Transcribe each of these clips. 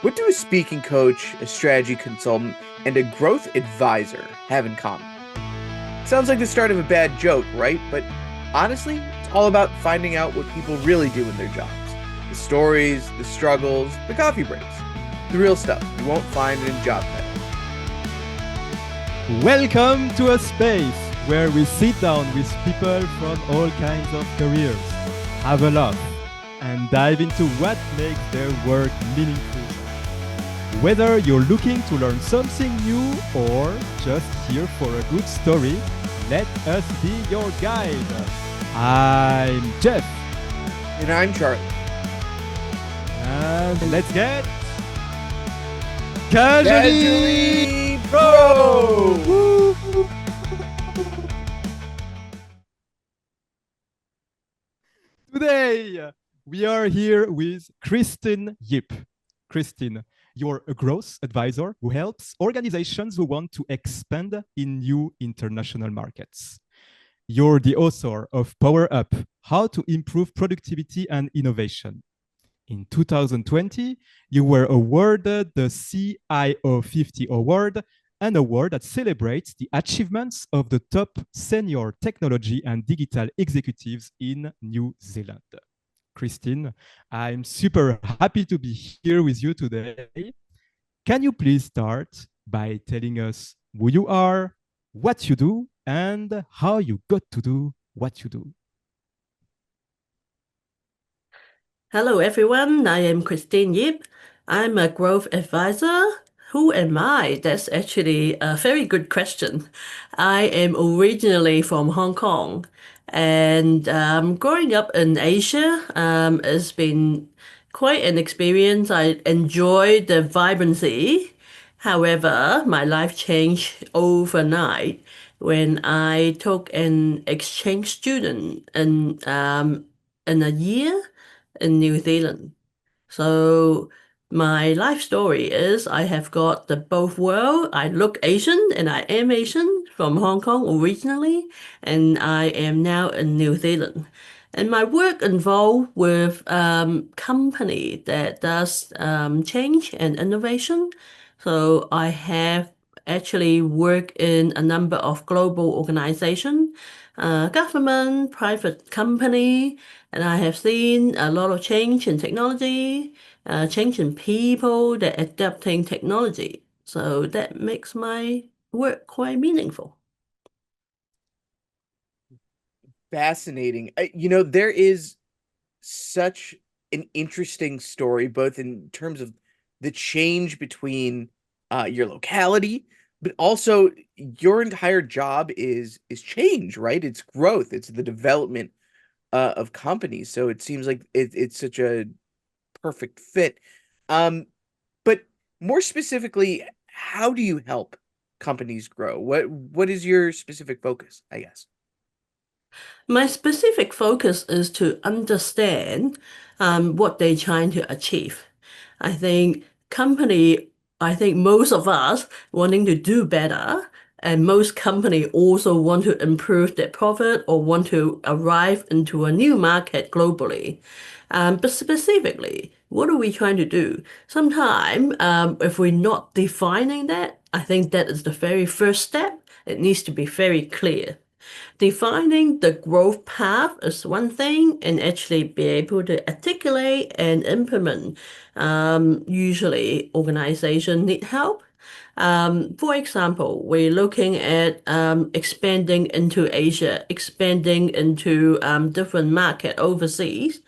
What do a speaking coach, a strategy consultant, and a growth advisor have in common? Sounds like the start of a bad joke, right? But honestly, it's all about finding out what people really do in their jobs. The stories, the struggles, the coffee breaks. The real stuff you won't find in job titles. Welcome to a space where we sit down with people from all kinds of careers, have a laugh, and dive into what makes their work meaningful. Whether you're looking to learn something new or just here for a good story, let us be your guide. I'm Jeff. And I'm Charlie. And let's get Casually Pro! Woo! Today, we are here with Christine Yip. Christine, you're a growth advisor who helps organizations who want to expand in new international markets. You're the author of Power Up, How to Improve Productivity and Innovation. In 2020, you were awarded the CIO 50 Award, an award that celebrates the achievements of the top senior technology and digital executives in New Zealand. Christine, I'm super happy to be here with you today. Can you please start by telling us who you are, what you do, and how you got to do what you do? Hello, everyone. I am Christine Yip. I'm a growth advisor. Who am I? That's actually a very good question. I am originally from Hong Kong, and growing up in Asia has been quite an experience. I enjoy the vibrancy. However, my life changed overnight when I took an exchange student in a year in New Zealand. So my life story is I have got the both world. I look Asian and I am Asian from Hong Kong originally, and I am now in New Zealand. And my work involved with company that does change and innovation. So I have actually worked in a number of global organizations, government, private company, and I have seen a lot of change in technology, change in people that adapting technology. So that makes my work quite meaningful. Fascinating. There is such an interesting story, both in terms of the change between your locality, but also your entire job is change, right? It's growth, it's the development of companies. So it seems like it's such a perfect fit. But more specifically, how do you help companies grow? What is your specific focus, I guess? My specific focus is to understand what they're trying to achieve. I think company, I think most of us wanting to do better, and most company also want to improve their profit or want to arrive into a new market globally. But specifically, what are we trying to do? Sometimes, if we're not defining that, I think that is the very first step. It needs to be very clear. Defining the growth path is one thing, and actually be able to articulate and implement. Usually, organizations need help. For example, we're looking at expanding into Asia, expanding into different market overseas.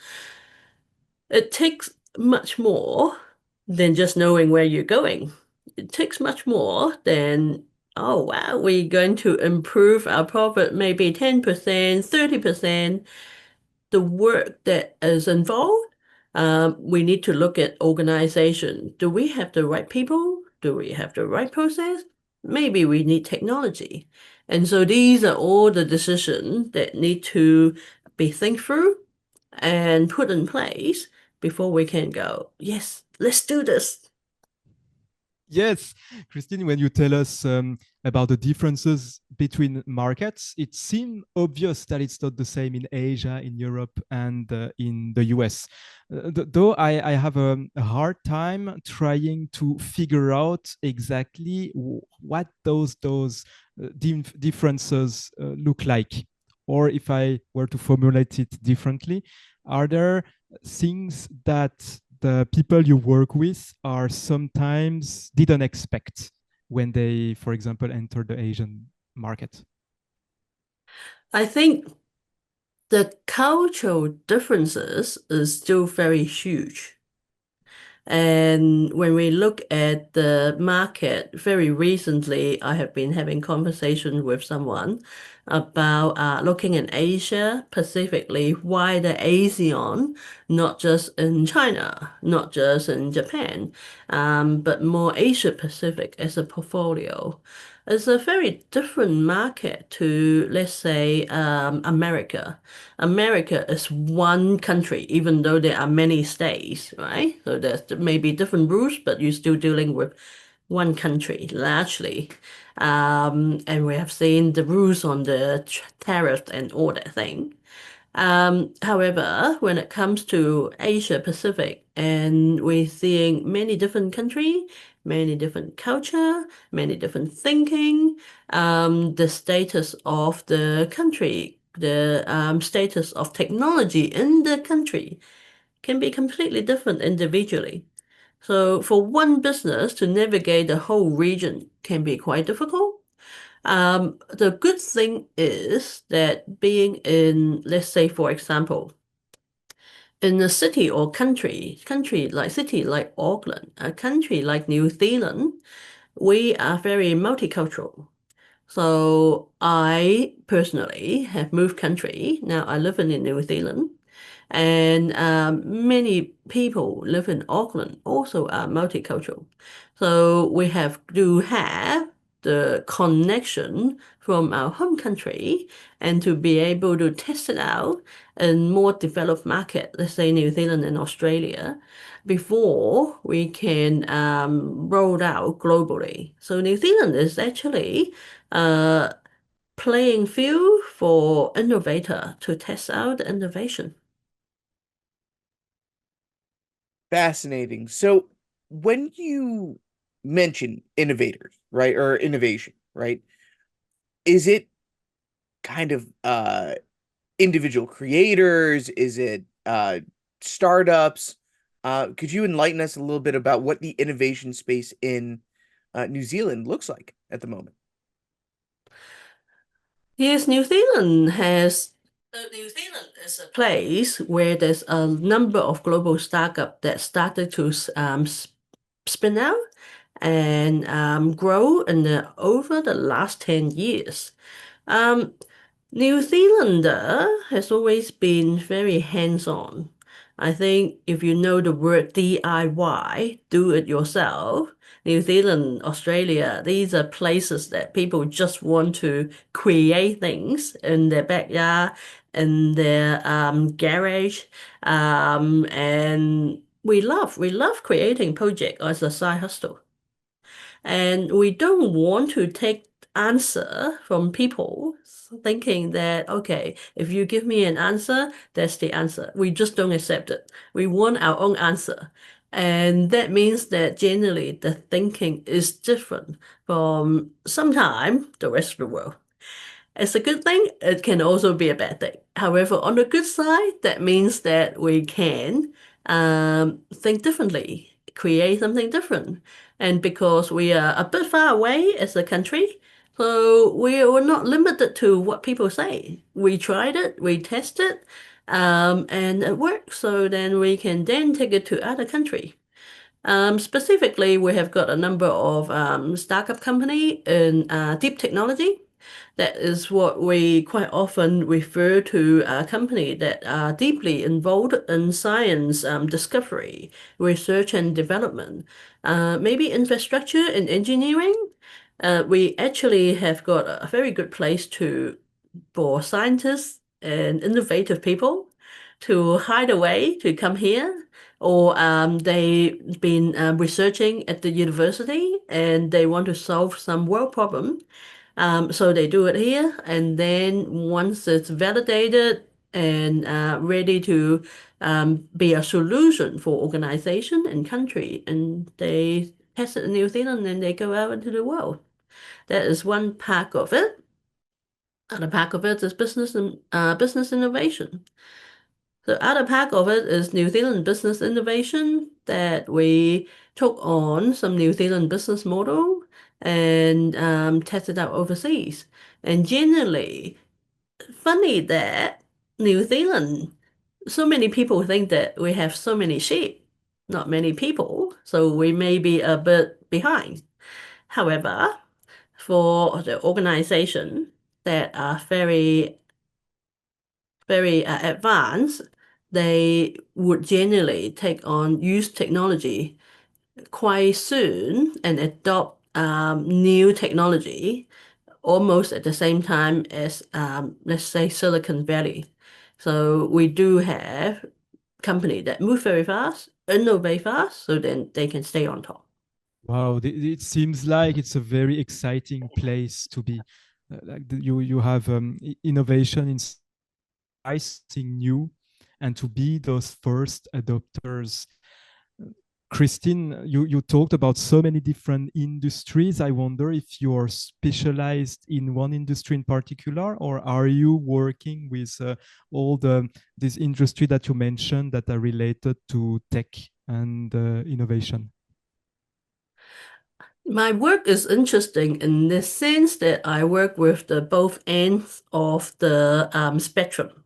It takes much more than just knowing where you're going. It takes much more than, oh, wow, we're going to improve our profit maybe 10%, 30%. The work that is involved, we need to look at organization. Do we have the right people? Do we have the right process? Maybe we need technology. And so these are all the decisions that need to be think through and put in place before we can go, yes, let's do this. Yes, Christine, when you tell us about the differences between markets, it seems obvious that it's not the same in Asia, in Europe, and in the US. Though I have a hard time trying to figure out exactly what those differences look like. Or if I were to formulate it differently, are there things that the people you work with are sometimes didn't expect when they, for example, enter the Asian market? I think the cultural differences is still very huge. And when we look at the market, very recently, I have been having conversation with someone about looking in Asia, specifically wider ASEAN, not just in China, not just in Japan, but more Asia Pacific as a portfolio. It's a very different market to, let's say, America. America is one country, even though there are many states, right? So there's maybe different rules, but you're still dealing with one country largely. And we have seen the rules on the tariff and all that thing. However, when it comes to Asia Pacific, and we're seeing many different countries, many different culture, many different thinking, the status of the country, the status of technology in the country can be completely different individually. So for one business to navigate the whole region can be quite difficult. The good thing is that being in, let's say, for example, in a city or city like Auckland, a country like New Zealand, we are very multicultural. So I personally have moved country. Now I live in New Zealand, and many people live in Auckland also are multicultural. So we do have the connection from our home country and to be able to test it out in more developed market, let's say New Zealand and Australia, before we can roll it out globally. So New Zealand is actually a playing field for innovator to test out the innovation. Fascinating. So when you mention innovators, right, or innovation, right, is it kind of individual creators? Is it startups? Could you enlighten us a little bit about what the innovation space in New Zealand looks like at the moment? Yes, New Zealand is a place where there's a number of global startups that started to spin out and grow over the last 10 years. Um, New Zealander has always been very hands-on. I think if you know the word DIY, do it yourself, New Zealand, Australia, these are places that people just want to create things in their backyard, in their garage, and we love creating project as a side hustle. And we don't want to take answer from people thinking that, okay, if you give me an answer, that's the answer. We just don't accept it. We want our own answer. And that means that generally the thinking is different from sometimes the rest of the world. It's a good thing, it can also be a bad thing. However, on the good side, that means that we can think differently, create something different. And because we are a bit far away as a country, so we were not limited to what people say. We tried it, we tested, and it worked. So then we can then take it to other country. Specifically, we have got a number of startup company in deep technology. That is what we quite often refer to a company that are deeply involved in science discovery, research and development, maybe infrastructure and engineering. We actually have got a very good place for scientists and innovative people to hide away to come here or they've been researching at the university and they want to solve some world problem. So they do it here, and then once it's validated and ready to be a solution for organization and country, and they test it in New Zealand and they go out into the world. That is one pack of it. Other pack of it is business and business innovation. The other pack of it is New Zealand business innovation that we took on some New Zealand business model and tested out overseas. And generally, funny that New Zealand, so many people think that we have so many sheep, not many people, so we may be a bit behind. However, for the organization that are very advanced, they would generally take on use technology quite soon and adopt new technology almost at the same time as let's say Silicon Valley. So we do have company that move very fast, innovate fast, so then they can stay on top. Wow, it seems like it's a very exciting place to be. You have innovation in something new, and to be those first adopters. Christine, you talked about so many different industries. I wonder if you're specialized in one industry in particular, or are you working with all this industry that you mentioned that are related to tech and innovation? My work is interesting in the sense that I work with the both ends of the spectrum.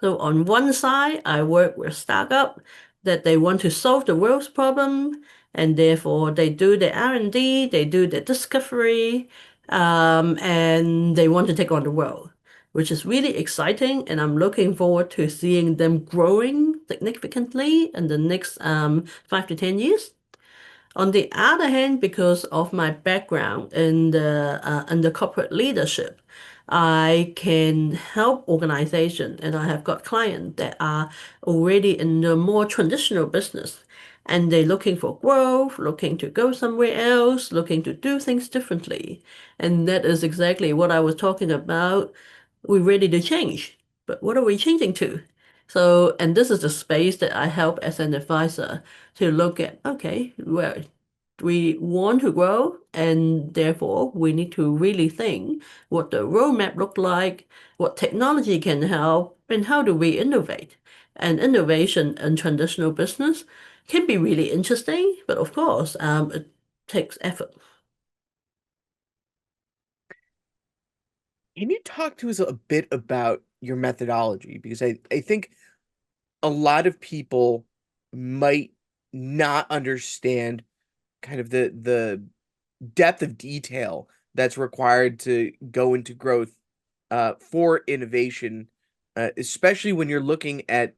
So on one side, I work with startup that they want to solve the world's problem, and therefore they do the R&D, they do the discovery, and they want to take on the world, which is really exciting. And I'm looking forward to seeing them growing significantly in the next 5 to 10 years. On the other hand, because of my background in the corporate leadership, I can help organization, and I have got clients that are already in the more traditional business, and they're looking for growth, looking to go somewhere else, looking to do things differently. And that is exactly what I was talking about. We're ready to change, but what are we changing to? So, and this is the space that I help as an advisor to look at, okay, well, we want to grow, and therefore we need to really think what the roadmap look like, what technology can help, and how do we innovate. And innovation in traditional business can be really interesting, but of course, it takes effort. Can you talk to us a bit about your methodology? Because I think a lot of people might not understand kind of the depth of detail that's required to go into growth for innovation, especially when you're looking at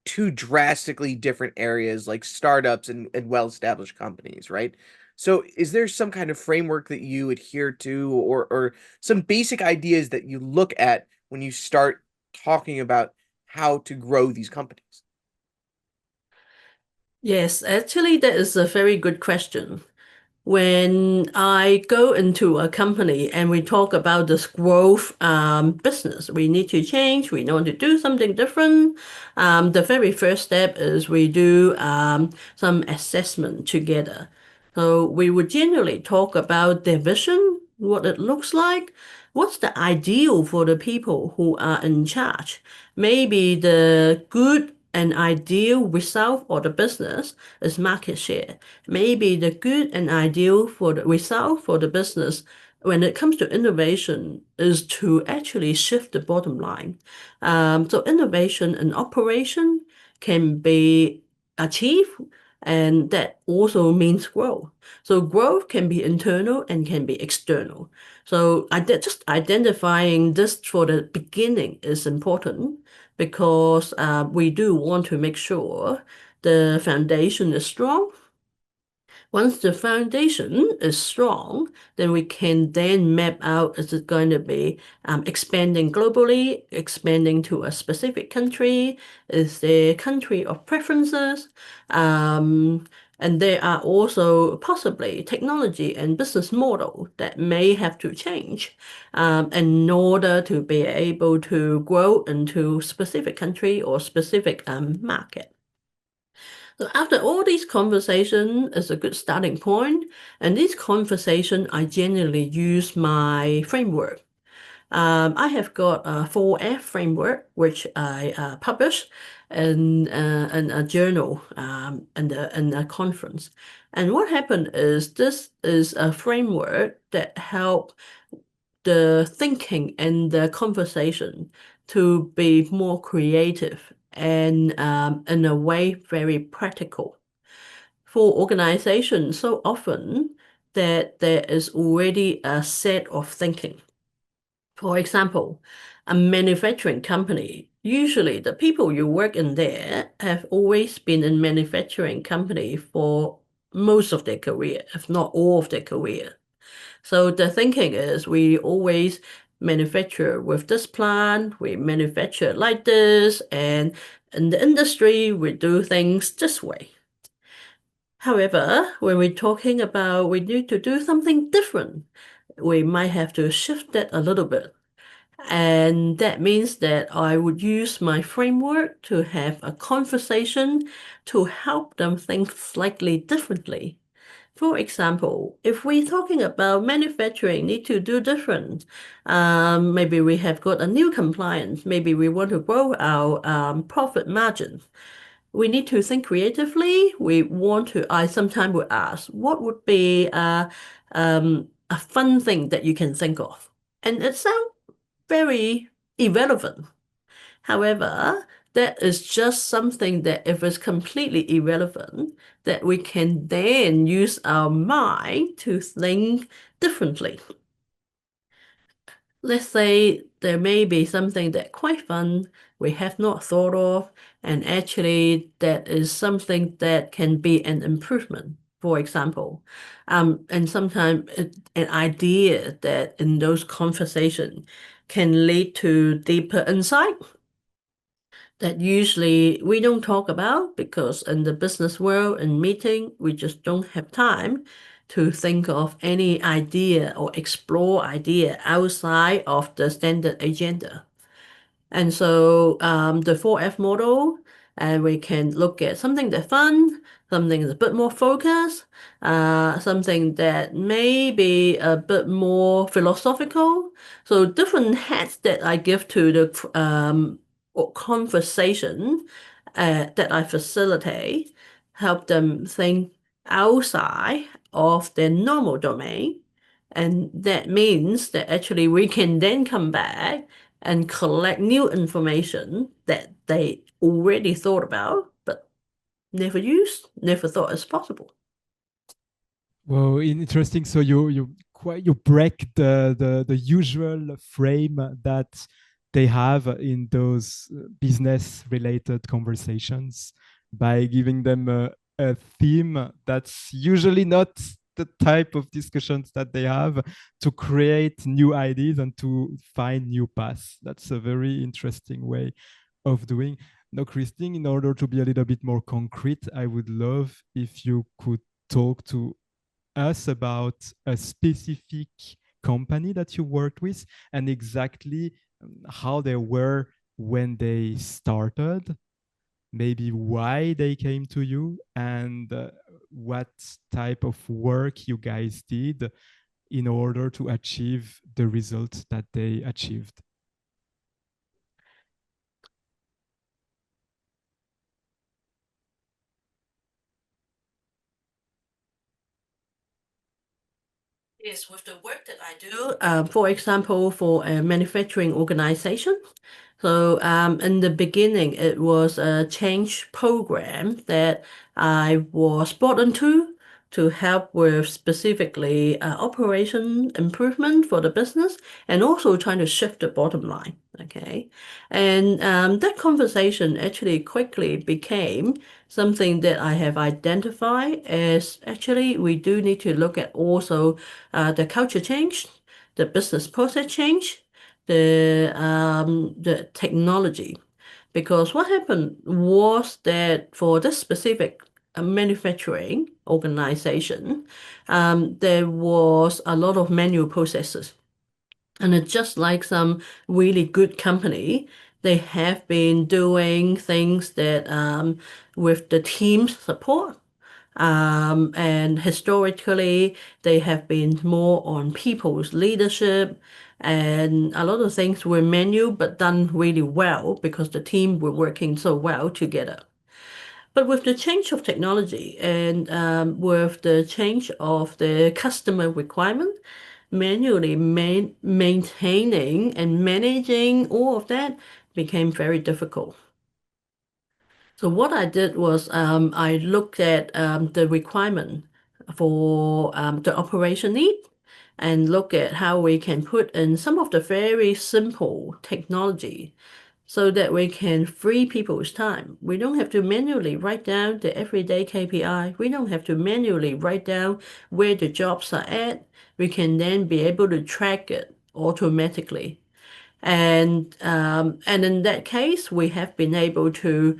two drastically different areas like startups and well-established companies, right? So is there some kind of framework that you adhere to, or some basic ideas that you look at when you start talking about how to grow these companies? Yes, actually, that is a very good question. When I go into a company and we talk about this growth business, we need to change, we want to do something different. The very first step is we do some assessment together. So we would generally talk about their vision, what it looks like, what's the ideal for the people who are in charge. Maybe the good and ideal result for the business is market share. Maybe the good and ideal for the result for the business when it comes to innovation is to actually shift the bottom line. So innovation and operation can be achieved, and that also means growth. So growth can be internal and can be external. So just identifying this for the beginning is important because we do want to make sure the foundation is strong Once the foundation is strong, then we can then map out, is it going to be expanding globally, expanding to a specific country? Is there country of preferences? And there are also possibly technology and business model that may have to change in order to be able to grow into specific country or specific market. So after all these conversation is a good starting point, and this conversation I generally use my framework. I have got a 4F framework which I published in a journal in a conference. And what happened is this is a framework that help the thinking and the conversation to be more creative and in a way very practical. For organizations, so often that there is already a set of thinking. For example, a manufacturing company, usually the people you work in there have always been in manufacturing company for most of their career, if not all of their career. So the thinking is we always manufacture with this plant, we manufacture like this, and in the industry, we do things this way. However, when we're talking about we need to do something different, we might have to shift that a little bit. And that means that I would use my framework to have a conversation to help them think slightly differently. For example, if we're talking about manufacturing, need to do different. Maybe we have got a new compliance. Maybe we want to grow our profit margin. We need to think creatively. I sometimes would ask, what would be a fun thing that you can think of? And it sounds very irrelevant. However, that is just something that if it's completely irrelevant, that we can then use our mind to think differently. Let's say there may be something that quite fun we have not thought of, and actually that is something that can be an improvement, for example. And sometimes an idea that in those conversations can lead to deeper insight that usually we don't talk about because in the business world and meeting, we just don't have time to think of any idea or explore idea outside of the standard agenda. And so the 4F model, and we can look at something that's fun, something that's a bit more focused, something that may be a bit more philosophical. So different hats that I give to the conversation that I facilitate help them think outside of their normal domain. And that means that actually we can then come back and collect new information that they already thought about, but never used, never thought is possible. Well, interesting. So you break the usual frame that they have in those business related conversations by giving them a theme that's usually not the type of discussions that they have to create new ideas and to find new paths. That's a very interesting way of doing. Now, Christine, in order to be a little bit more concrete, I would love if you could talk to us about a specific company that you worked with and exactly how they were when they started, maybe why they came to you, and what type of work you guys did in order to achieve the results that they achieved. Yes, with the work that I do, for example, for a manufacturing organization. So in the beginning, it was a change program that I was brought into to help with specifically operation improvement for the business and also trying to shift the bottom line. Okay. And that conversation actually quickly became something that I have identified as actually we do need to look at also the culture change, the business process change, the technology. Because what happened was that for this specific manufacturing organization, there was a lot of manual processes. And it's just like some really good company, they have been doing things that with the team's support. And historically, they have been more on people's leadership, and a lot of things were manual but done really well because the team were working so well together. But with the change of technology and with the change of the customer requirement, manually maintaining and managing all of that became very difficult. So what I did was I looked at the requirement for the operation need and look at how we can put in some of the very simple technology so that we can free people's time. We don't have to manually write down the everyday KPI. We don't have to manually write down where the jobs are at. We can then be able to track it automatically. And in that case, we have been able to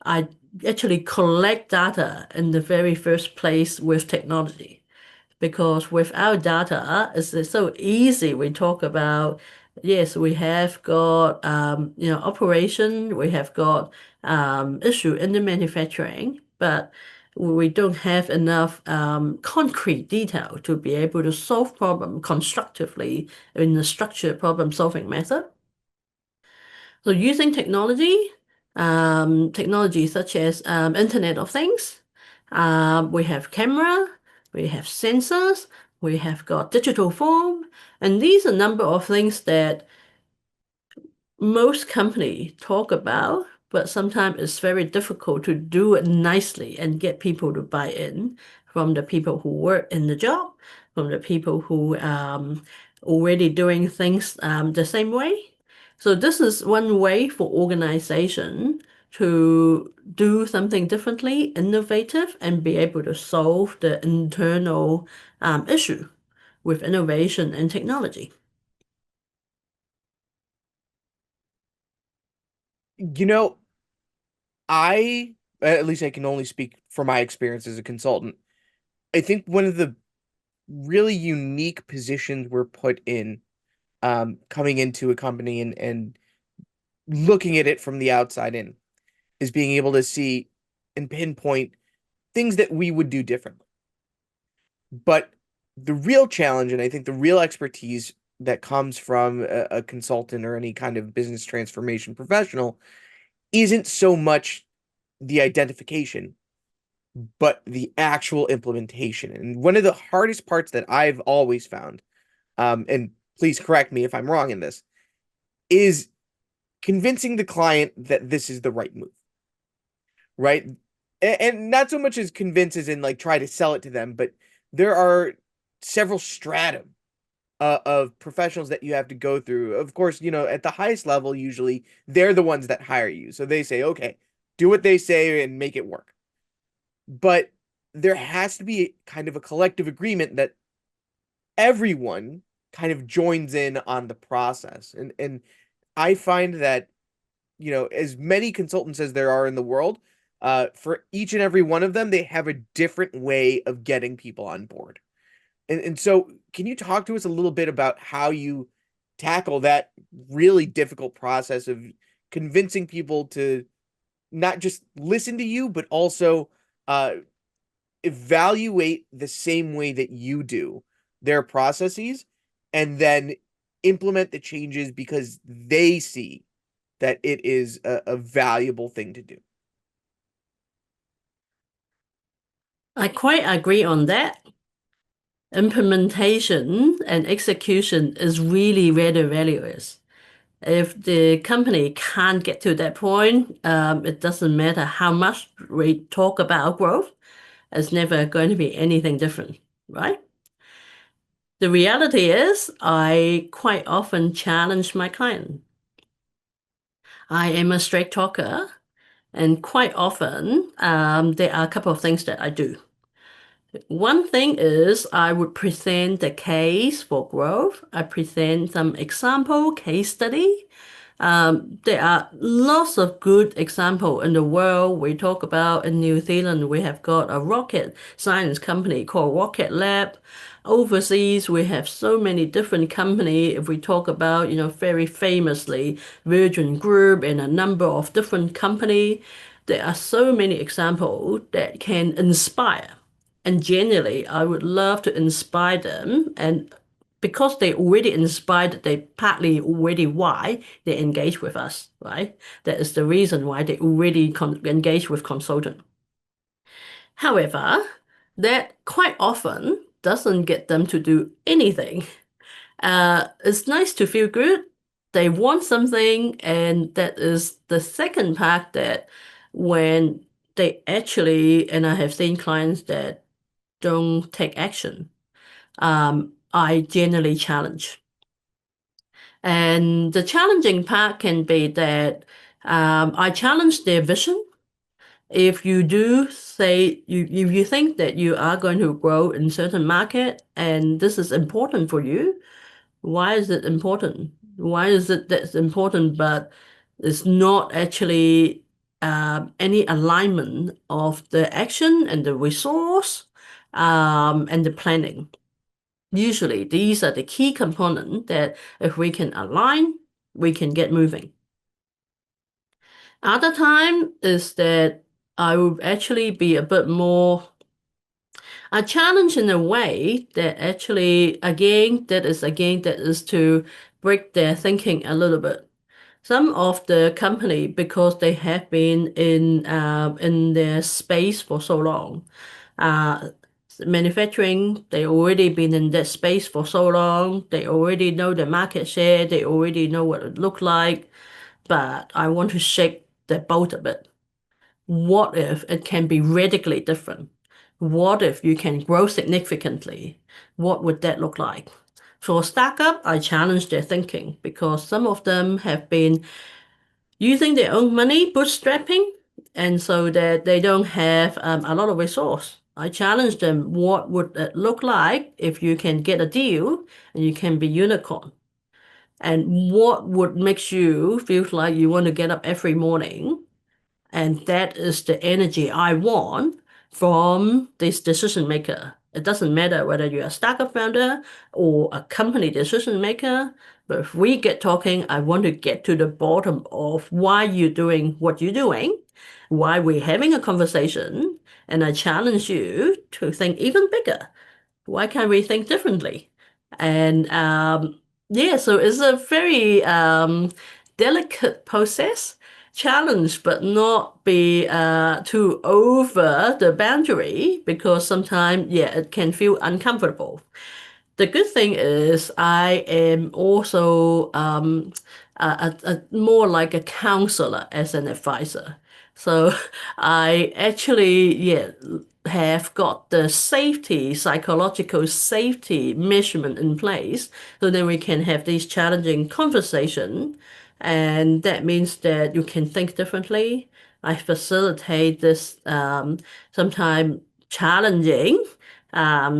I actually collect data in the very first place with technology. Because without data, it's so easy. We talk about, yes, we have got, operation, we have got issue in the manufacturing, but we don't have enough concrete detail to be able to solve problem constructively in a structured problem-solving method. So using technology such as Internet of Things, we have camera, we have sensors, we have got digital form, and these are a number of things that most companies talk about, but sometimes it's very difficult to do it nicely and get people to buy in from the people who work in the job, from the people who already doing things the same way. So this is one way for organization to do something differently, innovative, and be able to solve the internal issue with innovation and technology. You know, at least I can only speak from my experience as a consultant. I think one of the really unique positions we're put in, coming into a company and looking at it from the outside in, is being able to see and pinpoint things that we would do differently. But the real challenge, and I think the real expertise that comes from a consultant or any kind of business transformation professional, isn't so much the identification, but the actual implementation. And one of the hardest parts that I've always found, and please correct me if I'm wrong in this, is convincing the client that this is the right move, right? And not so much as convince as in like try to sell it to them, but there are several stratum of professionals that you have to go through. Of course, at the highest level, usually they're the ones that hire you. So they say, okay, do what they say and make it work. But there has to be kind of a collective agreement that everyone kind of joins in on the process. And I find that, as many consultants as there are in the world, for each and every one of them, they have a different way of getting people on board. And so can you talk to us a little bit about how you tackle that really difficult process of convincing people to not just listen to you, but also evaluate the same way that you do their processes and then implement the changes because they see that it is a valuable thing to do? I quite agree on that. Implementation and execution is really where the value is. If the company can't get to that point, it doesn't matter how much we talk about growth. It's never going to be anything different, right? The reality is, I quite often challenge my client. I am a straight talker, and quite often there are a couple of things that I do. One thing is I would present the case for growth. I present some example case study. There are lots of good examples in the world. We talk about in New Zealand, we have got a rocket science company called Rocket Lab. Overseas, we have so many different companies. If we talk about, very famously, Virgin Group and a number of different companies, there are so many examples that can inspire. And generally, I would love to inspire them. And because they already inspired, they partly already why they engage with us, right? That is the reason why they already engage with consultant. However, that quite often doesn't get them to do anything. It's nice to feel good. They want something, and that is the second part that when they actually, and I have seen clients that don't take action, I generally challenge. And the challenging part can be that I challenge their vision. If you do say if you think that you are going to grow in certain market and this is important for you, why is it important? Why is it that's important, but it's not actually any alignment of the action and the resource and the planning? Usually, these are the key components that if we can align, we can get moving. Other time is that I would actually be a bit more a challenge in a way that actually that is to break their thinking a little bit. Some of the company, because they have been in their space for so long, uh, manufacturing, they already been in that space for so long. They already know the market share. They already know what it look like. But I want to shake the boat a bit. What if it can be radically different? What if you can grow significantly? What would that look like? For a startup, I challenge their thinking because some of them have been using their own money, bootstrapping, and so that they don't have a lot of resource. I challenge them, what would it look like if you can get a deal and you can be unicorn? And what would make you feel like you want to get up every morning? And that is the energy I want from this decision maker. It doesn't matter whether you're a startup founder or a company decision maker, but if we get talking, I want to get to the bottom of why you're doing what you're doing, why we're having a conversation, and I challenge you to think even bigger. Why can't we think differently? And yeah, so it's a very delicate process, challenge, but not be too over the boundary because sometimes, yeah, it can feel uncomfortable. The good thing is I am also more like a counselor as an advisor. So I actually, yeah, have got the safety, psychological safety measurement in place so then we can have these challenging conversation. And that means that you can think differently. I facilitate this sometimes challenging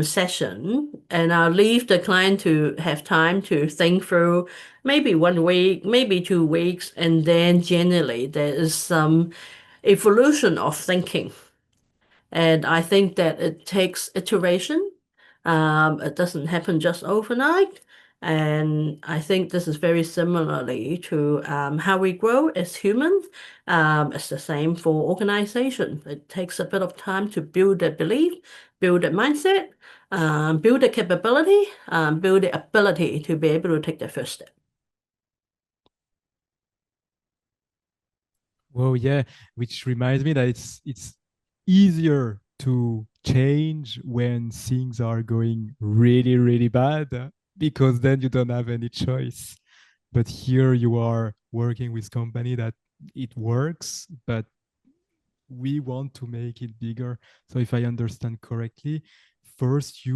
session, and I'll leave the client to have time to think through maybe 1 week, maybe 2 weeks, and then generally there is some evolution of thinking. And I think that it takes iteration. It doesn't happen just overnight. And I think this is very similarly to how we grow as humans. It's the same for organization. It takes a bit of time to build that belief, build that mindset, build the capability, build the ability to be able to take the first step. Well, yeah, which reminds me that it's easier to change when things are going really, really bad because then you don't have any choice. But here you are working with company that it works, but we want to make it bigger. So if I understand correctly, first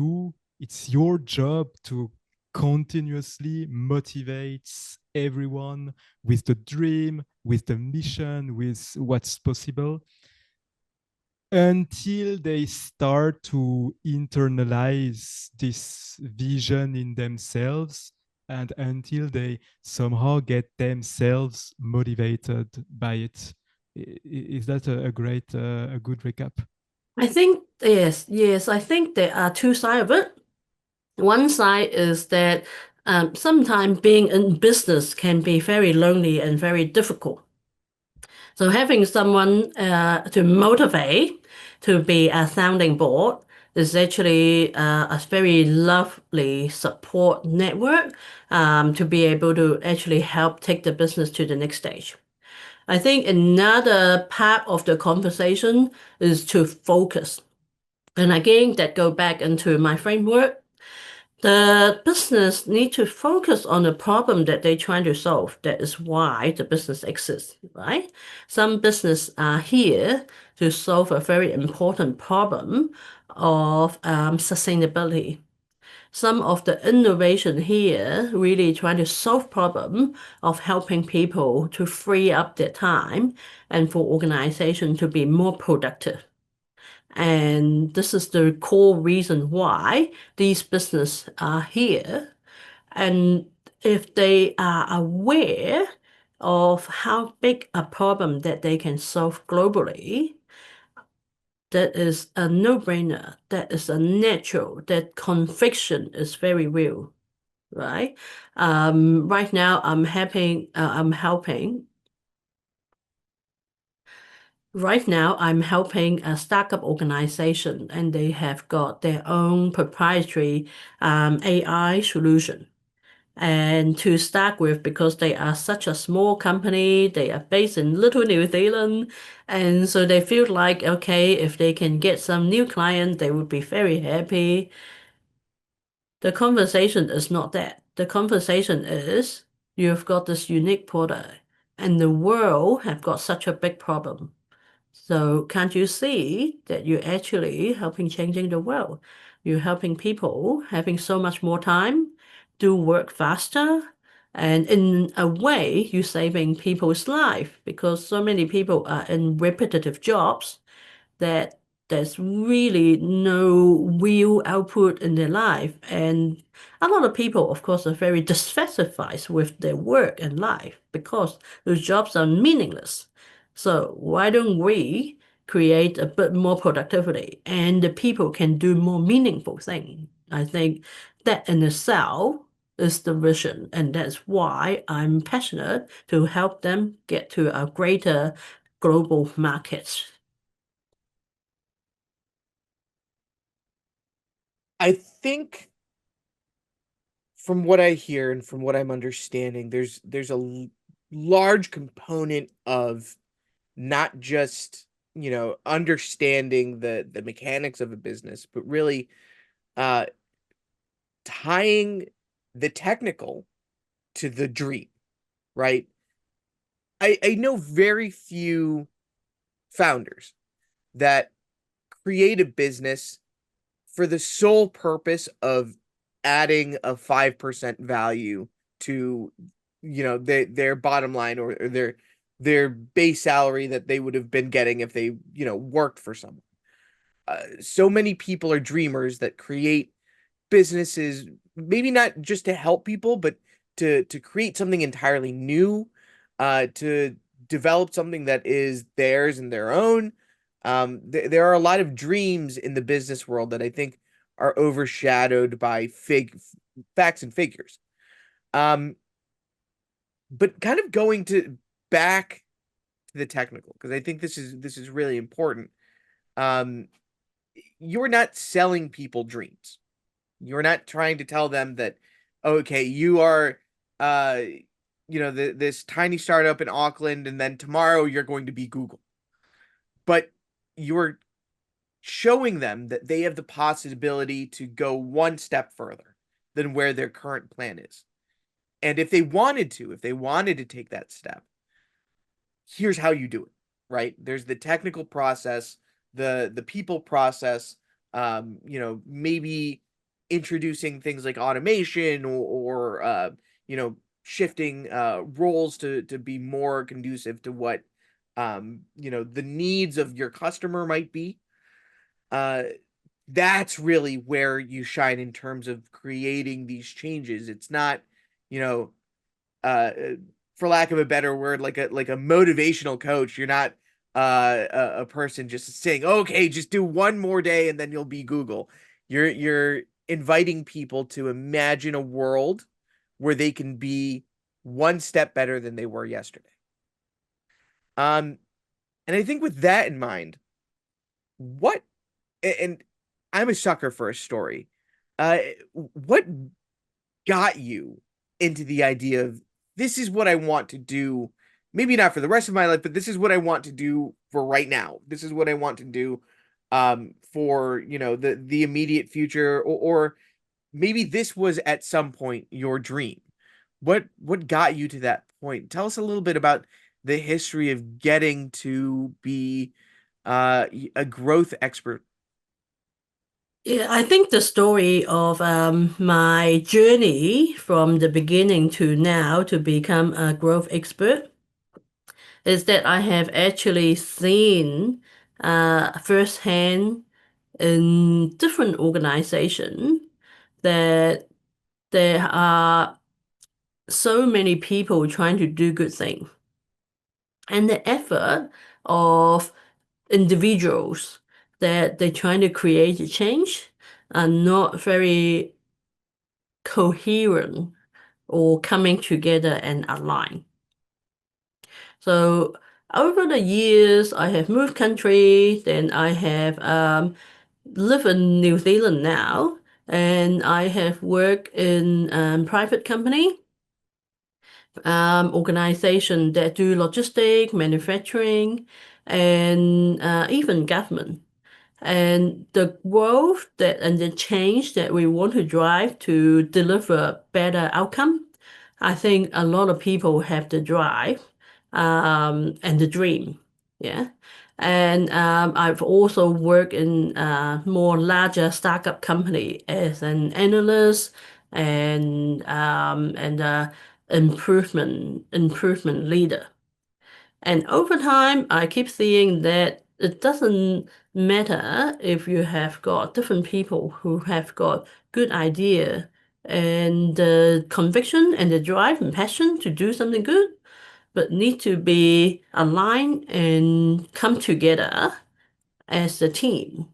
it's your job to continuously motivate everyone with the dream, with the mission, with what's possible, until they start to internalize this vision in themselves, and until they somehow get themselves motivated by it. Is that a great, a good recap? I think, yes, I think there are two sides of it. One side is that sometimes being in business can be very lonely and very difficult. So having someone to motivate, to be a sounding board, is actually a very lovely support network to be able to actually help take the business to the next stage. I think another part of the conversation is to focus. And again, that go back into my framework. The business need to focus on the problem that they're trying to solve. That is why the business exists, right? Some business are here to solve a very important problem of sustainability. Some of the innovation here really trying to solve problem of helping people to free up their time and for organization to be more productive. And this is the core reason why these businesses are here. And if they are aware of how big a problem that they can solve globally, that is a no-brainer. That is a natural. That conviction is very real, right? Right now, I'm helping. Right now, I'm helping a startup organization, and they have got their own proprietary AI solution. And to start with, because they are such a small company, they are based in Little New Zealand, and so they feel like, okay, if they can get some new client, they would be very happy. The conversation is not that. The conversation is you've got this unique product, and the world have got such a big problem. So can't you see that you're actually helping changing the world? You're helping people having so much more time, do work faster, and in a way, you're saving people's life because so many people are in repetitive jobs that there's really no real output in their life. And a lot of people, of course, are very dissatisfied with their work and life because those jobs are meaningless. So why don't we create a bit more productivity and the people can do more meaningful things? I think that in itself is the vision, and that's why I'm passionate to help them get to a greater global markets. I think from what I hear and from what I'm understanding, there's a large component of not just, understanding the mechanics of a business, but really uh tying the technical to the dream, right? I know very few founders that create a business for the sole purpose of adding a 5% value to, their bottom line, or their base salary that they would have been getting if they, worked for someone. So many people are dreamers that create businesses, maybe not just to help people, but to create something entirely new, to develop something that is theirs and their own. There are a lot of dreams in the business world that I think are overshadowed by facts and figures. Um, but kind of going to back to the technical, because I think this is really important. Um, you're not selling people dreams. You're not trying to tell them that, okay, you are, uh, this tiny startup in Auckland, and then tomorrow you're going to be Google. But you're showing them that they have the possibility to go one step further than where their current plan is. And if they wanted to take that step, here's how you do it. right? There's the technical process, the people process, maybe introducing things like automation or shifting roles to be more conducive to what the needs of your customer might be. Uh, that's really where you shine in terms of creating these changes. It's not, you know, uh, for lack of a better word, like a motivational coach. You're not a person just saying, okay, just do one more day and then you'll be Google. You're inviting people to imagine a world where they can be one step better than they were yesterday. And I think with that in mind, what and I'm a sucker for a story. Uh, what got you into the idea of this is what I want to do? Maybe not for the rest of my life, but this is what I want to do for right now. This is what I want to do for the immediate future, or maybe this was at some point your dream. What got you to that point? Tell us a little bit about the history of getting to be a growth expert. Yeah, I think the story of my journey from the beginning to now to become a growth expert is that I have actually seen firsthand in different organizations that there are so many people trying to do good things. And the effort of individuals that they're trying to create a change are not very coherent or coming together and aligned. So over the years, I have moved country, then I have lived in New Zealand now, and I have worked in private company, organization that do logistics, manufacturing, and even government. And the growth and the change that we want to drive to deliver better outcome, I think a lot of people have the drive and the dream. Yeah. And I've also worked in more larger startup company as an analyst and improvement leader. And over time, I keep seeing that it doesn't matter if you have got different people who have got good idea and the conviction and the drive and passion to do something good, but need to be aligned and come together as a team.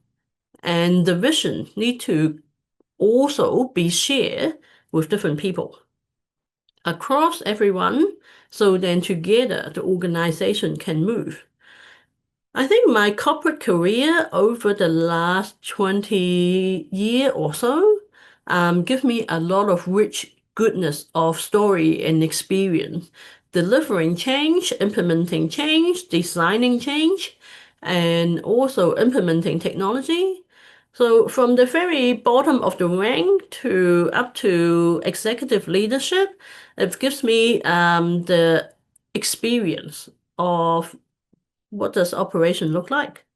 And the vision need to also be shared with different people across everyone, so then together the organization can move. I think my corporate career over the last 20 year or so give me a lot of rich goodness of story and experience, delivering change, implementing change, designing change, and also implementing technology. So from the very bottom of the rank to up to executive leadership, it gives me the experience of what does operation look like?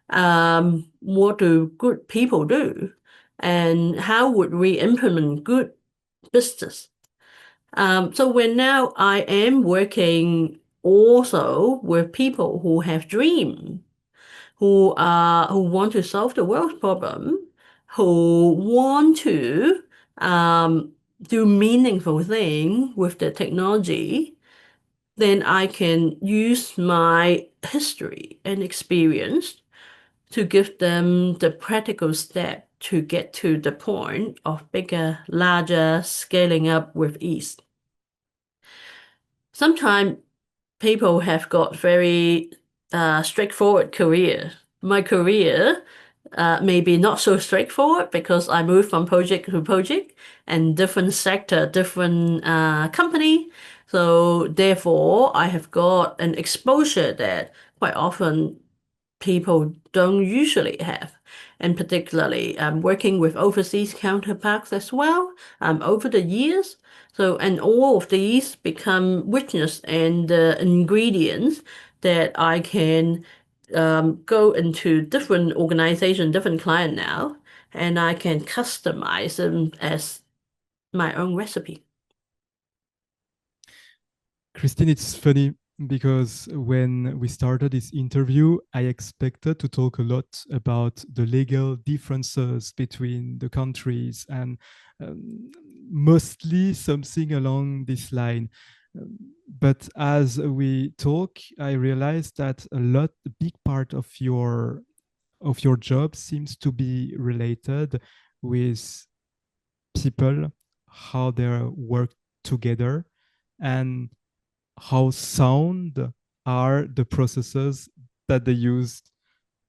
What do good people do? And how would we implement good business? So when now I am working also with people who have dreams, who want to solve the world's problem, who want to do meaningful thing with the technology, then I can use my history and experience to give them the practical step to get to the point of bigger, larger scaling up with ease. Sometimes people have got very straightforward career. My career maybe not so straightforward because I moved from project to project and different sector, different company. So therefore, I have got an exposure that quite often people don't usually have. And particularly working with overseas counterparts as well over the years. So, and all of these become witness and ingredients that I can go into different organization, different client now, and I can customize them as my own recipe. Christine, it's funny because when we started this interview, I expected to talk a lot about the legal differences between the countries and um, mostly something along this line. But as we talk, I realized that a big part of your job seems to be related with people, how they work together, and how sound are the processes that they use.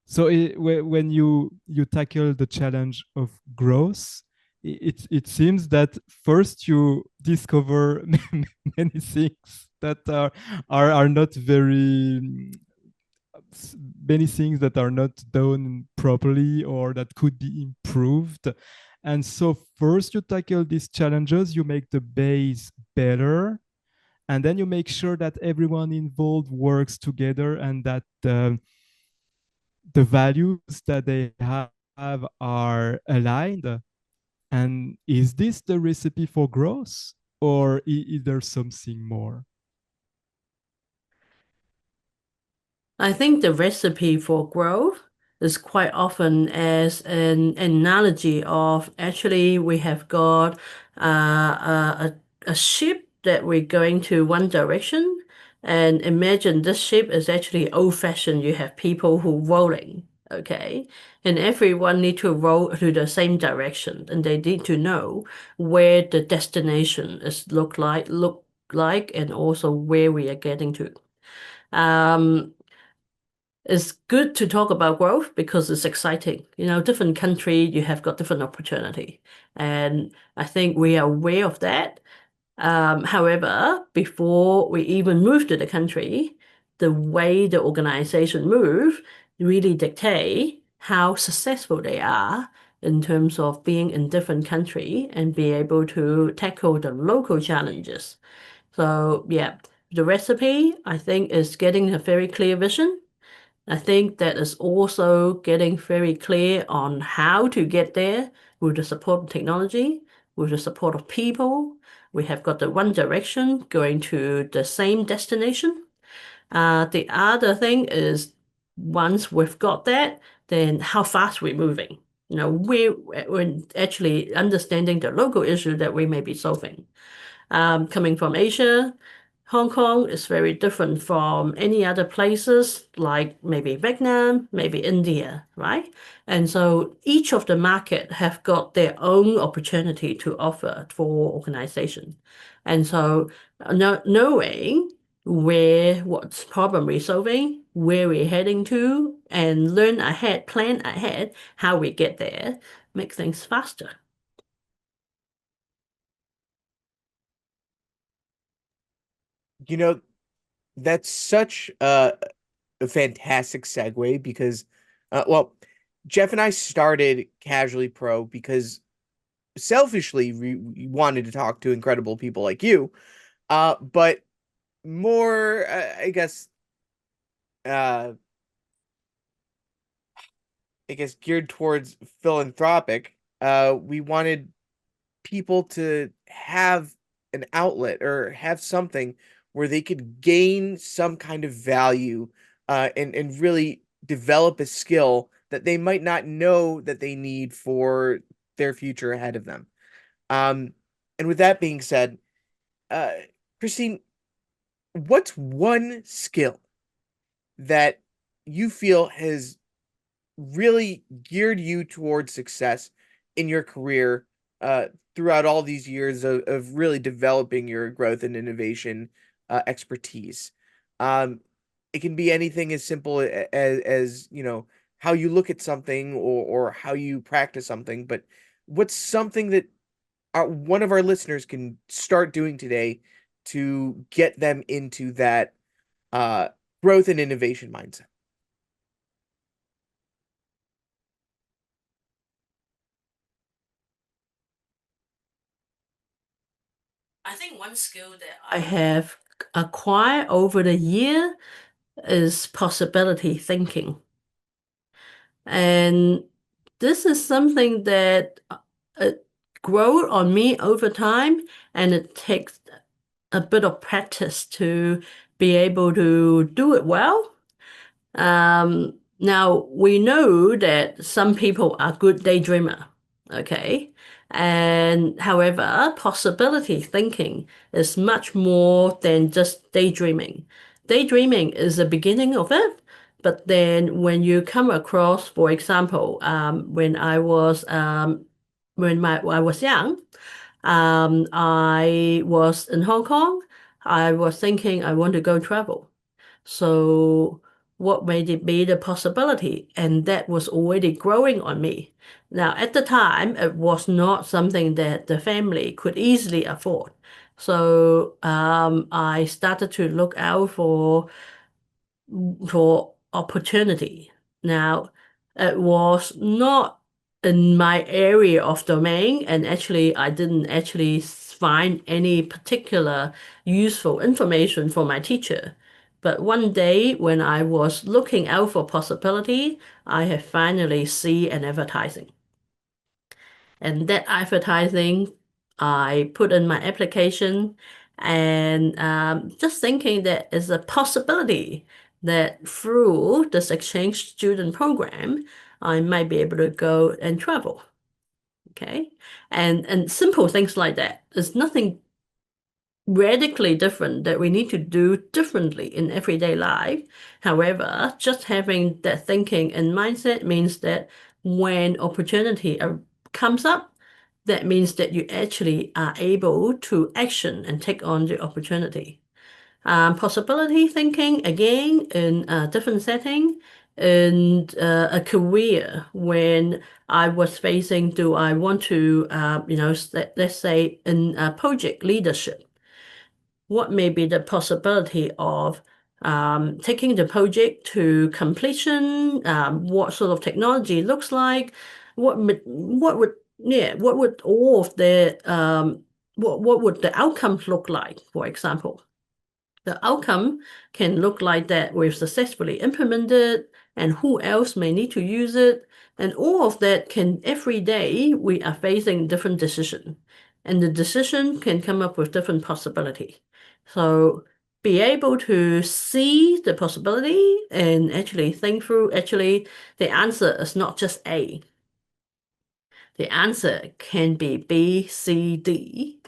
So when you tackle the challenge of growth, it seems that first you discover many things that are not very many things that are not done properly or that could be improved. And so first you tackle these challenges, you make the base better, and then you make sure that everyone involved works together and that the values that they have are aligned. And is this the recipe for growth, or is there something more? I think the recipe for growth is quite often as an analogy of actually we have got a ship that we're going to one direction, and imagine this ship is actually old-fashioned. You have people who rolling, okay, and everyone need to row to the same direction, and they need to know where the destination is look like, and also where we are getting to. Um, it's good to talk about growth because it's exciting. You know, different country, you have got different opportunity. And I think we are aware of that. However, before we even move to the country, the way the organization move really dictate how successful they are in terms of being in different country and be able to tackle the local challenges. So yeah, the recipe, I think, is getting a very clear vision. I think that is also getting very clear on how to get there with the support of technology, with the support of people. We have got the one direction going to the same destination. The other thing is once we've got that, then how fast we're moving. You know, we're actually understanding the local issue that we may be solving. Coming from Asia, Hong Kong is very different from any other places like maybe Vietnam, maybe India, right? And so each of the market have got their own opportunity to offer for organization. And so knowing what problem we're solving, where we're heading to, and learn ahead, plan ahead how we get there, make things faster. You know, that's such a fantastic segue because, well, Jeff and I started Casually Pro because selfishly we wanted to talk to incredible people like you, but more, uh, I guess geared towards philanthropic. We wanted people to have an outlet or have something where they could gain some kind of value, and really develop a skill that they might not know that they need for their future ahead of them. Um, and with that being said, uh, Christine, what's one skill that you feel has really geared you towards success in your career, uh, throughout all these years of really developing your growth and innovation expertise? Um, it can be anything as simple as how you look at something or how you practice something, but what's something that one of our listeners can start doing today to get them into that uh, growth and innovation mindset? I think one skill that I have acquired over the year is possibility thinking. And this is something that it grows on me over time, and it takes a bit of practice to be able to do it well. Now we know that some people are good daydreamer, okay? And however, possibility thinking is much more than just daydreaming. Daydreaming is the beginning of it, but then when you come across, for example, when I was young, I was in Hong Kong. I was thinking I want to go travel. So what made it be the possibility? And that was already growing on me. Now, at the time, it was not something that the family could easily afford. So I started to look out for opportunity. Now, it was not in my area of domain, and actually, I didn't actually find any particular useful information for my teacher. But one day, when I was looking out for possibility, I have finally see an advertising. And that advertising, I put in my application and just thinking that is a possibility that through this exchange student program, I might be able to go and travel. Okay. And simple things like that. There's nothing radically different that we need to do differently in everyday life. However, just having that thinking and mindset means that when opportunity comes up, that means that you actually are able to action and take on the opportunity. Possibility thinking, again, in a different setting, in a career when I was facing, do I want to, let's say in project leadership, what may be the possibility of taking the project to completion, what sort of technology looks like, what would all of the what would the outcomes look like, for example. The outcome can look like that we've successfully implemented, and who else may need to use it. And all of that can, every day, we are facing different decision. And the decision can come up with different possibility. So be able to see the possibility and actually think through, actually, the answer is not just A. The answer can be B, C, D,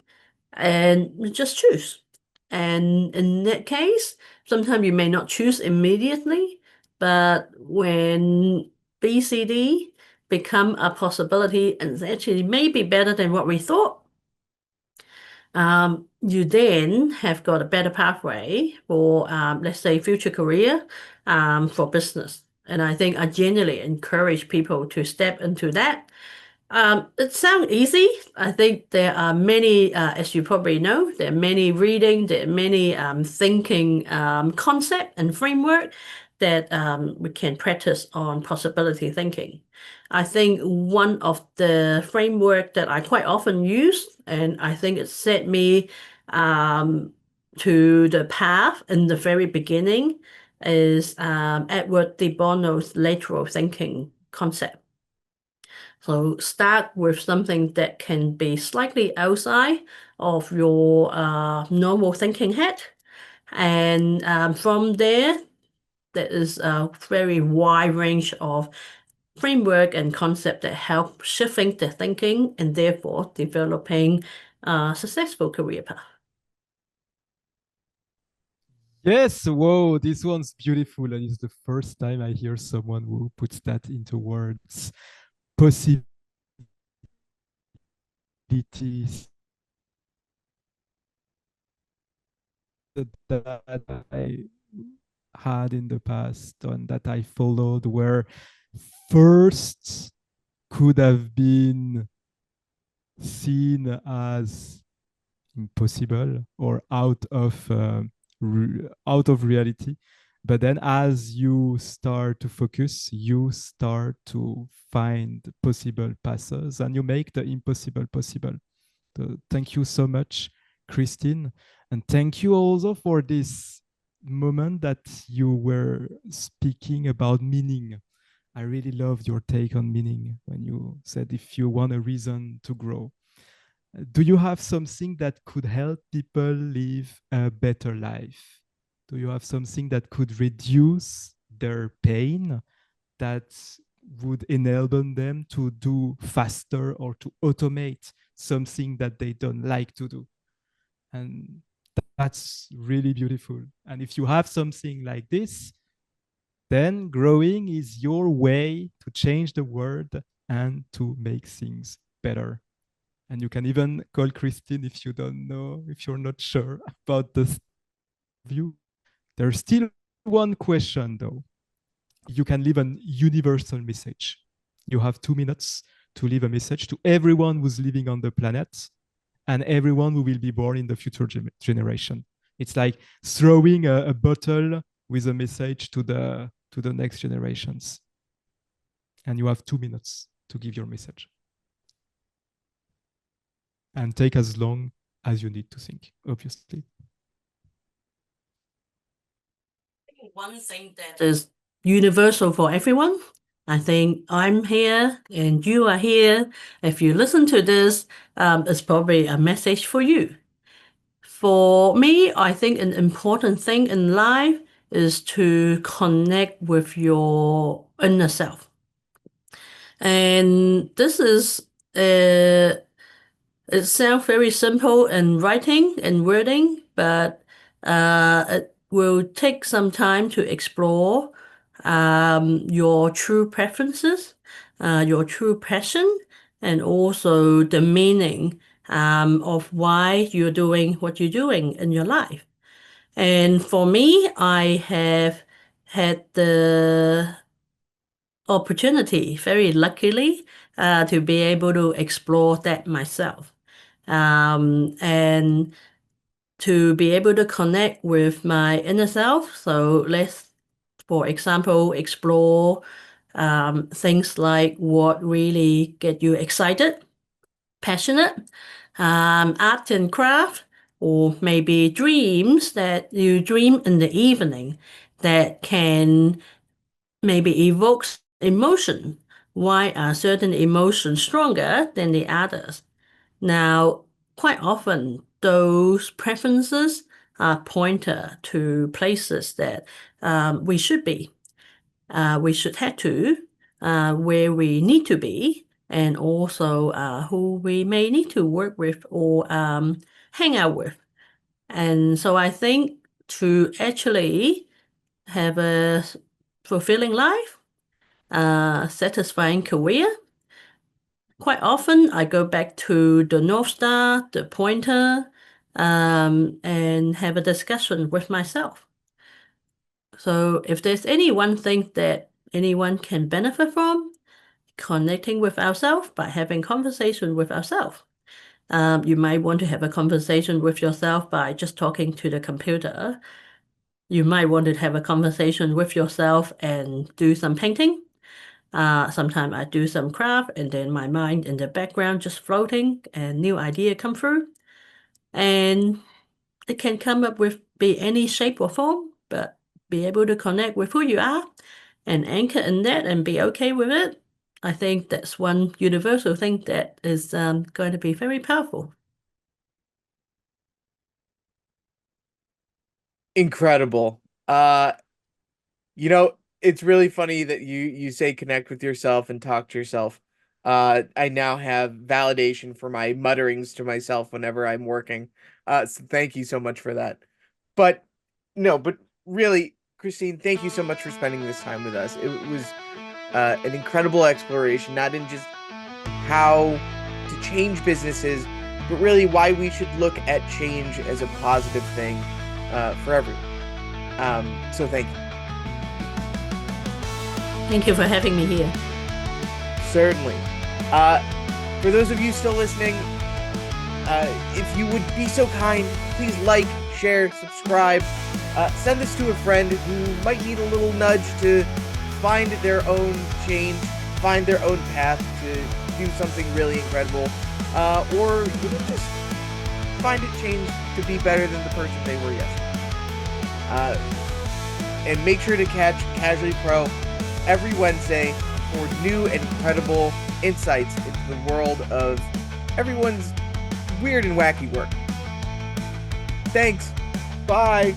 and just choose. And in that case, sometimes you may not choose immediately, but when BCD become a possibility and it's actually maybe better than what we thought, you then have got a better pathway for, let's say, future career for business. And I think I generally encourage people to step into that. It sounds easy. I think there are many, as you probably know, there are many reading, there are many thinking concept and framework that we can practice on possibility thinking. I think one of the framework that I quite often use, and I think it set me to the path in the very beginning, is Edward de Bono's lateral thinking concept. So start with something that can be slightly outside of your normal thinking head. And from there, there is a very wide range of framework and concept that help shifting the thinking and therefore developing a successful career path. Yes, whoa, this one's beautiful. And it's the first time I hear someone who puts that into words. Possibilities that I had in the past and that I followed were first could have been seen as impossible or out of reality, but then as you start to focus, you start to find possible passes and you make the impossible possible. So thank you so much, Christine, and thank you also for this moment that you were speaking about meaning. I really loved your take on meaning when you said if you want a reason to grow. Do you have something that could help people live a better life? Do you have something that could reduce their pain, that would enable them to do faster or to automate something that they don't like to do? And that's really beautiful. And if you have something like this, then growing is your way to change the world and to make things better. And you can even call Christine if you don't know, if you're not sure about this view. There's still one question though. You can leave an universal message. You have 2 minutes to leave a message to everyone who's living on the planet and everyone who will be born in the future generation. It's like throwing a bottle with a message to the next generations. And you have 2 minutes to give your message. And take as long as you need to think, obviously. One thing that is universal for everyone, I think I'm here and you are here. If you listen to this, it's probably a message for you. For me, I think an important thing in life is to connect with your inner self. And this is, it sounds very simple in writing and wording, but it will take some time to explore your true preferences, your true passion, and also the meaning of why you're doing what you're doing in your life. And for me, I have had the opportunity, very luckily, to be able to explore that myself. And to be able to connect with my inner self. So let's, for example, explore things like what really get you excited, passionate, art and craft, or maybe dreams that you dream in the evening that can maybe evoke emotion. Why are certain emotions stronger than the others? Now, quite often, those preferences are pointer to places that we should be, we should head to, where we need to be, and also who we may need to work with or hang out with. And so I think to actually have a fulfilling life, satisfying career, quite often I go back to the North Star, the pointer, and have a discussion with myself. So if there's any one thing that anyone can benefit from, connecting with ourselves by having conversation with ourselves. You might want to have a conversation with yourself by just talking to the computer. You might want to have a conversation with yourself and do some painting. Sometimes I do some craft and then my mind in the background just floating and new idea come through. And it can come up with be any shape or form, but be able to connect with who you are and anchor in that and be okay with it. I think that's one universal thing that is going to be very powerful. Incredible. It's really funny that you say connect with yourself and talk to yourself. I now have validation for my mutterings to myself whenever I'm working. So thank you so much for that. But really, Christine, thank you so much for spending this time with us. It was an incredible exploration, not in just how to change businesses, but really why we should look at change as a positive thing for everyone. So thank you. Thank you for having me here. Certainly. For those of you still listening, if you would be so kind, please like, share, subscribe. Send this to a friend who might need a little nudge to find their own change, find their own path to do something really incredible, or just find it change to be better than the person they were yesterday. And make sure to catch Casually Pro every Wednesday for new and incredible insights into the world of everyone's weird and wacky work. Thanks. Bye.